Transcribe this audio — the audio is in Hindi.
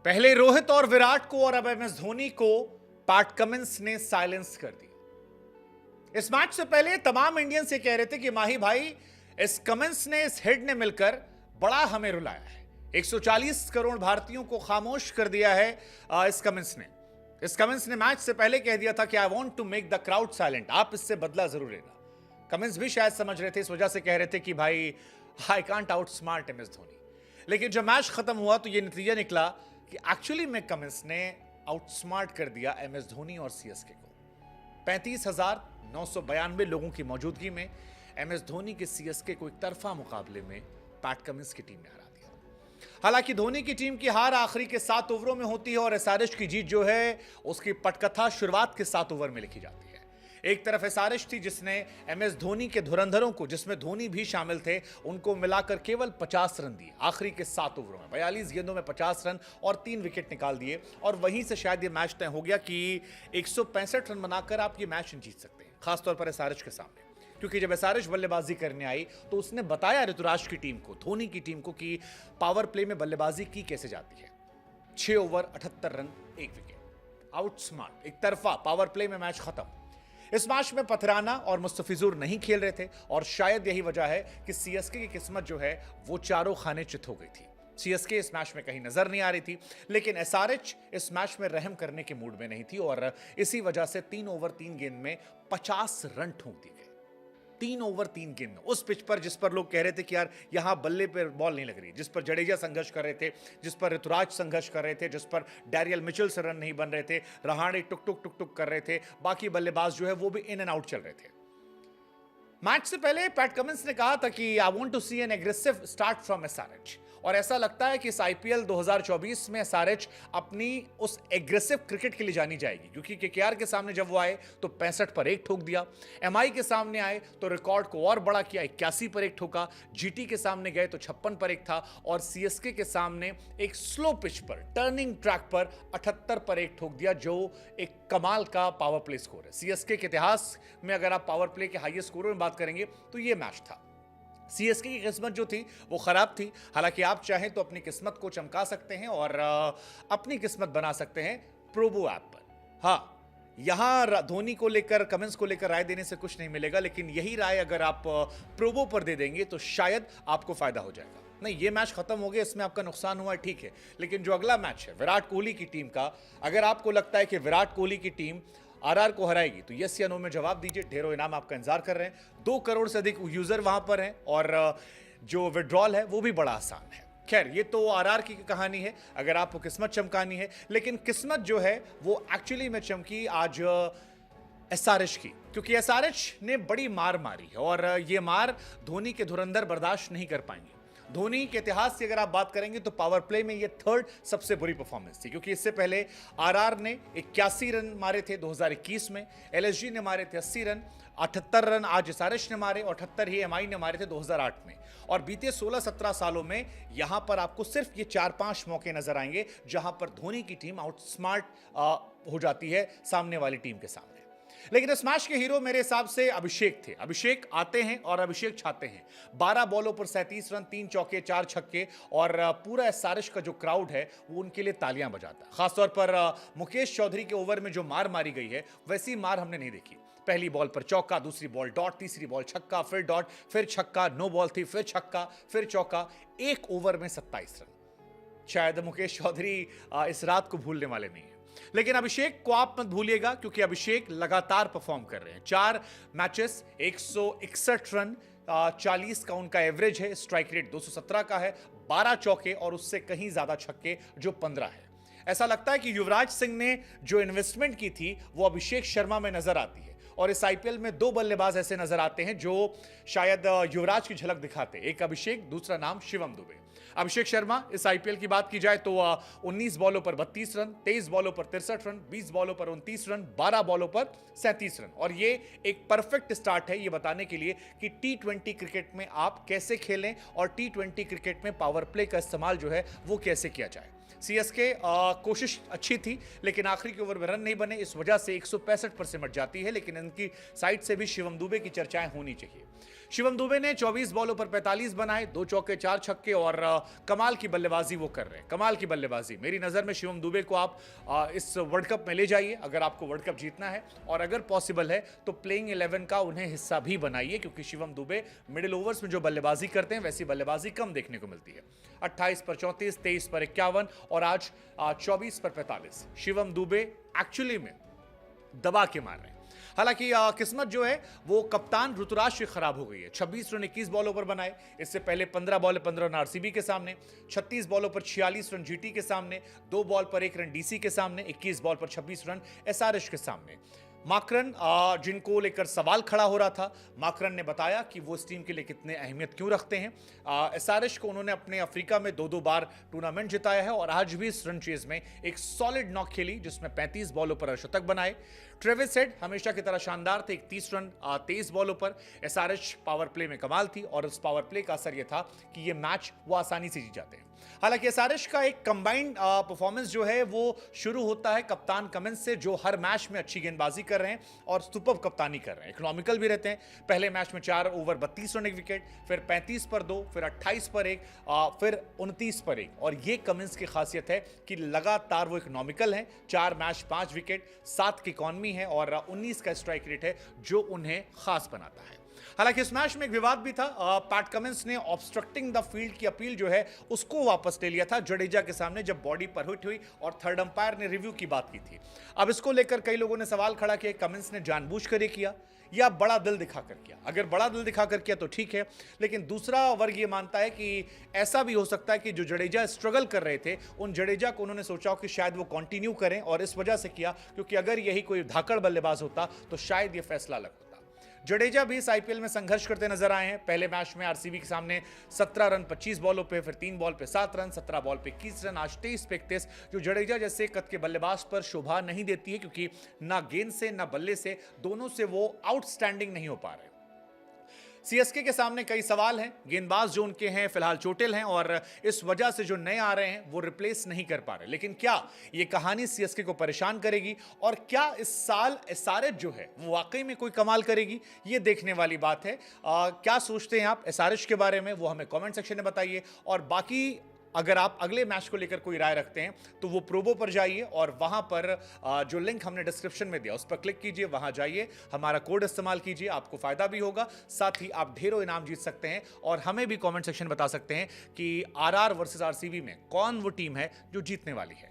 पहले रोहित और विराट को और अब एमएस धोनी को पैट कमिंस ने साइलेंस कर दिया। इस मैच से पहले तमाम इंडियंस ये कह रहे थे कि माही भाई, इस कमिंस ने, इस हेड ने मिलकर बड़ा हमें रुलाया है। 140 करोड़ भारतीयों को खामोश कर दिया है इस कमिंस ने मैच से पहले कह दिया था कि I want to make the crowd silent, आप इससे बदला जरूर लेना। कमिंस भी शायद समझ रहे थे, इस वजह से कह रहे थे कि भाई I can't out smart MS Dhoni. लेकिन जब मैच खत्म हुआ तो यह नतीजा निकला कि एक्चुअली में कमिंस ने आउटस्मार्ट कर दिया एमएस धोनी और सीएसके को। 35,992 लोगों की मौजूदगी में एमएस धोनी के सीएसके को एक तरफा मुकाबले में पैट कमिंस की टीम ने हरा दिया। हालांकि धोनी की टीम की हार आखिरी के 7 ओवरों में होती है और एसआरएच की जीत जो है उसकी पटकथा शुरुआत के 7 ओवर में लिखी जाती है। एक तरफ एसआरएच थी जिसने एमएस धोनी के धुरंधरों को, जिसमें धोनी भी शामिल थे, उनको मिलाकर केवल 50 रन दिए आखिरी के 7 ओवरों में। 42 गेंदों में 50 रन और 3 विकेट निकाल दिए और वहीं से शायद ये मैच तय हो गया कि 165 रन बनाकर आप ये मैच जीत सकते हैं, खासतौर पर एसआरएच के सामने। क्योंकि जब एसआरएच बल्लेबाजी करने आई तो उसने बताया ऋतुराज की टीम को, धोनी की टीम को, कि पावर प्ले में बल्लेबाजी की कैसे जाती है। 6 ओवर 78 रन 1 विकेट, आउटस्मार्ट, एक तरफा पावर प्ले में मैच खत्म। इस मैच में पथराना और मुस्तफिजुर नहीं खेल रहे थे और शायद यही वजह है कि सीएसके की किस्मत जो है वो चारों खाने चित हो गई थी। सीएसके इस मैच में कहीं नजर नहीं आ रही थी, लेकिन एसआरएच इस मैच में रहम करने के मूड में नहीं थी और इसी वजह से 3 ओवर 3 गेंद में 50 रन ठोक दिए गए। 3 ओवर 3 गेंद में उस पिच पर जिस पर लोग कह रहे थे कि यार यहां बल्ले पर बॉल नहीं लग रही, जिस पर जडेजा संघर्ष कर रहे थे, जिस पर ऋतुराज संघर्ष कर रहे थे, जिस पर डैरियल मिचेल से रन नहीं बन रहे थे, रहाणे टुक टुक टुक टुक कर रहे थे, बाकी बल्लेबाज जो है वो भी इन एंड आउट चल रहे थे। मैच से पहले पैट कमिंस ने कहा था कि I want to see an aggressive start from SRH, और ऐसा लगता है कि इस आईपीएल 2024 में एसआरएच अपनी उस एग्रेसिव क्रिकेट के लिए जानी जाएगी। क्योंकि केकेआर के सामने जब वो आए तो 65 पर 1 ठोक दिया, एमआई के सामने आए तो रिकॉर्ड को और बड़ा किया, 81 पर 1 ठोका, जीटी के सामने गए तो 56 पर 1 था और सीएसके के सामने एक स्लो पिच पर, टर्निंग ट्रैक पर 78 पर 1 ठोक दिया, जो एक कमाल का पावर प्ले स्कोर है। सीएसके के इतिहास में अगर आप पावर प्ले के हाईएस्ट स्कोरों में बात करेंगे तो ये मैच था। सीएसके की किस्मत जो थी वो खराब थी। हालांकि आप चाहें तो अपनी किस्मत को चमका सकते हैं और अपनी किस्मत बना सकते हैं प्रोबो ऐप पर। हाँ, यहां धोनी को लेकर, कमिंस को लेकर राय देने से कुछ नहीं मिलेगा, लेकिन यही राय अगर आप प्रोबो पर दे देंगे तो शायद आपको फायदा हो जाएगा। नहीं, ये मैच खत्म हो गया, इसमें आपका नुकसान हुआ, ठीक है, लेकिन जो अगला मैच है विराट कोहली की टीम का, अगर आपको लगता है कि विराट कोहली की टीम आरआर को हराएगी तो यस या नो में जवाब दीजिए। ढेरों इनाम आपका इंतजार कर रहे हैं। 2 करोड़ से अधिक यूजर वहां पर हैं और जो विड्रॉल है वो भी बड़ा आसान है। खैर, ये तो आरआर की कहानी है, अगर आपको किस्मत चमकानी है, लेकिन किस्मत जो है वो एक्चुअली में चमकी आज एसआरएच की, क्योंकि एसआरएच ने बड़ी मार मारी है और ये मार धोनी के धुरंधर बर्दाश्त नहीं कर पाएंगे। धोनी के इतिहास की अगर आप बात करेंगे तो पावर प्ले में ये 3rd सबसे बुरी परफॉर्मेंस थी, क्योंकि इससे पहले आरआर ने 81 रन मारे थे 2021 में, एलएसजी ने मारे थे 80 रन, 78 रन आज एसआरएच ने मारे और 78 ही एमआई ने मारे थे 2008 में। और बीते 16-17 सालों में यहां पर आपको सिर्फ ये 4-5 मौके नजर आएंगे जहां पर धोनी की टीम आउटस्मार्ट हो जाती है सामने वाली टीम के सामने। लेकिन इस मैच के हीरो मेरे हिसाब से अभिषेक थे। अभिषेक आते हैं और अभिषेक छाते हैं। 12 बॉलों पर 37 रन, 3 चौके, 4 छक्के और पूरा एसआरएच का जो क्राउड है वो उनके लिए तालियां बजाता है। खासतौर पर मुकेश चौधरी के ओवर में जो मार मारी गई है वैसी मार हमने नहीं देखी। पहली बॉल पर चौका, दूसरी बॉल डॉट, तीसरी बॉल छक्का, फिर डॉट, फिर छक्का, नो बॉल थी, फिर छक्का, फिर चौका, 1 ओवर में 27 रन। शायद मुकेश चौधरी इस रात को भूलने वाले नहीं है। लेकिन अभिषेक को आप मत भूलिएगा, क्योंकि अभिषेक लगातार परफॉर्म कर रहे हैं। 4 मैचेस, 161 रन, 40 का उनका एवरेज है, स्ट्राइक रेट 217 का है, 12 चौके और उससे कहीं ज्यादा छक्के जो 15 है। ऐसा लगता है कि युवराज सिंह ने जो इन्वेस्टमेंट की थी वो अभिषेक शर्मा में नजर आती है और इस आईपीएल में 2 बल्लेबाज ऐसे नजर आते हैं जो शायद युवराज की झलक दिखाते हैं। एक अभिषेक, दूसरा नाम शिवम दुबे। अभिषेक शर्मा, इस आईपीएल की बात की जाए तो 19 बॉलों पर 32 रन, 23 बॉलों पर 63 रन, 20 बॉलों पर 29 रन, 12 बॉलों पर 37 रन। और ये एक परफेक्ट स्टार्ट है ये बताने के लिए कि टी20 क्रिकेट में आप कैसे खेलें और टी20 क्रिकेट में पावर प्ले का इस्तेमाल जो है वो कैसे किया जाए। सीएसके कोशिश अच्छी थी, लेकिन आखिरी के ओवर में रन नहीं बने, इस वजह से 165 पर सिमट जाती है। लेकिन इनकी साइड से भी शिवम दुबे की चर्चाएं होनी चाहिए। शिवम दुबे ने 24 बॉलों पर 45 बनाए, 2 चौके 4 छक्के और कमाल की बल्लेबाजी वो कर रहे हैं, कमाल की बल्लेबाजी। मेरी नज़र में शिवम दुबे को आप इस वर्ल्ड कप में ले जाइए अगर आपको वर्ल्ड कप जीतना है, और अगर पॉसिबल है तो प्लेइंग 11 का उन्हें हिस्सा भी बनाइए, क्योंकि शिवम दुबे मिडिल ओवर्स में जो बल्लेबाजी करते हैं वैसी बल्लेबाजी कम देखने को मिलती है। 28 पर 34, 23 पर 51 और आज 24 पर 45। शिवम दुबे एक्चुअली में दबा के मार रहे हैं। हालांकि किस्मत जो है वो कप्तान ऋतुराज से खराब हो गई है। 26 रन 21 बॉलों पर बनाए, इससे पहले 15 बॉल 15 रन आरसीबी के सामने, 36 बॉलों पर 46 रन जीटी के सामने, 2 बॉल पर 1 रन डीसी के सामने, 21 बॉल पर 26 रन एसआरएच के सामने। माकरन जिनको लेकर सवाल खड़ा हो रहा था, माकरन ने बताया कि वो इस टीम के लिए कितने अहमियत क्यों रखते हैं। एसआरएच को उन्होंने अपने अफ्रीका में 2-2 बार टूर्नामेंट जिताया है और आज भी इस रन चेज में एक सॉलिड नॉक खेली जिसमें 35 बॉलों पर शतक बनाए। ट्रेविस हेड हमेशा की तरह शानदार थे, 31 रन 23 बॉलों पर। एसआरएच पावर प्ले में कमाल थी और उस पावर प्ले का असर यह था कि ये मैच वो आसानी से जीत जाते हैं। हालांकि एसआरएच का एक कंबाइंड परफॉर्मेंस जो है वो शुरू होता है कप्तान कमिंस से, जो हर मैच में अच्छी गेंदबाजी कर रहे हैं और सुपर्ब कप्तानी कर रहे हैं, इकोनॉमिकल भी रहते हैं। पहले मैच में 4 ओवर 32 रन 1 विकेट, फिर 35 पर 2, फिर 28 पर 1, फिर 29 पर 1। और ये कमिंस की खासियत है कि लगातार वो इकोनॉमिकल हैं। 4 मैच 5 विकेट, 7 की इकॉनमी है और 19 का स्ट्राइक रेट है, जो उन्हें खास बनाता है। हालांकि इस मैच में एक विवाद भी था। पैट कमिंस ने ऑब्स्ट्रक्टिंग द फील्ड की अपील जो है उसको वापस ले लिया था जडेजा के सामने, जब बॉडी पर हिट हुई और थर्ड अंपायर ने रिव्यू की बात की थी। अब इसको लेकर कई लोगों ने सवाल खड़ा किया, कमिंस ने जानबूझकर किया या बड़ा दिल दिखाकर किया। अगर बड़ा दिल दिखाकर किया तो ठीक है, लेकिन दूसरा वर्ग ये मानता है कि ऐसा भी हो सकता है कि जो जडेजा स्ट्रगल कर रहे थे, उन जडेजा को उन्होंने सोचा कि शायद वो कंटिन्यू करें और इस वजह से किया, क्योंकि अगर यही कोई धाकड़ बल्लेबाज होता तो शायद ये फैसला अलग होता। जडेजा भी इस आईपीएल में संघर्ष करते नजर आए हैं। पहले मैच में आरसीबी के सामने 17 रन 25 बॉलों पे, फिर 3 बॉल पे 7 रन, 17 बॉल पे 21 रन, आज 23 पे 31, जो जडेजा जैसे कद के बल्लेबाज पर शोभा नहीं देती है, क्योंकि ना गेंद से ना बल्ले से, दोनों से वो आउटस्टैंडिंग नहीं हो पा रहे। सीएसके के सामने कई सवाल हैं, गेंदबाज जो उनके हैं फिलहाल चोटिल हैं और इस वजह से जो नए आ रहे हैं वो रिप्लेस नहीं कर पा रहे। लेकिन क्या ये कहानी सीएसके को परेशान करेगी और क्या इस साल एसआरएच जो है वो वाकई में कोई कमाल करेगी, ये देखने वाली बात है। क्या सोचते हैं आप एसआरएच के बारे में, वो हमें कमेंट सेक्शन में बताइए। और बाकी अगर आप अगले मैच को लेकर कोई राय रखते हैं तो वो प्रोबो पर जाइए और वहां पर जो लिंक हमने डिस्क्रिप्शन में दिया उस पर क्लिक कीजिए, वहां जाइए, हमारा कोड इस्तेमाल कीजिए, आपको फायदा भी होगा, साथ ही आप ढेरों इनाम जीत सकते हैं। और हमें भी कमेंट सेक्शन बता सकते हैं कि आरआर वर्सेस आरसीबी में कौन वो टीम है जो जीतने वाली है।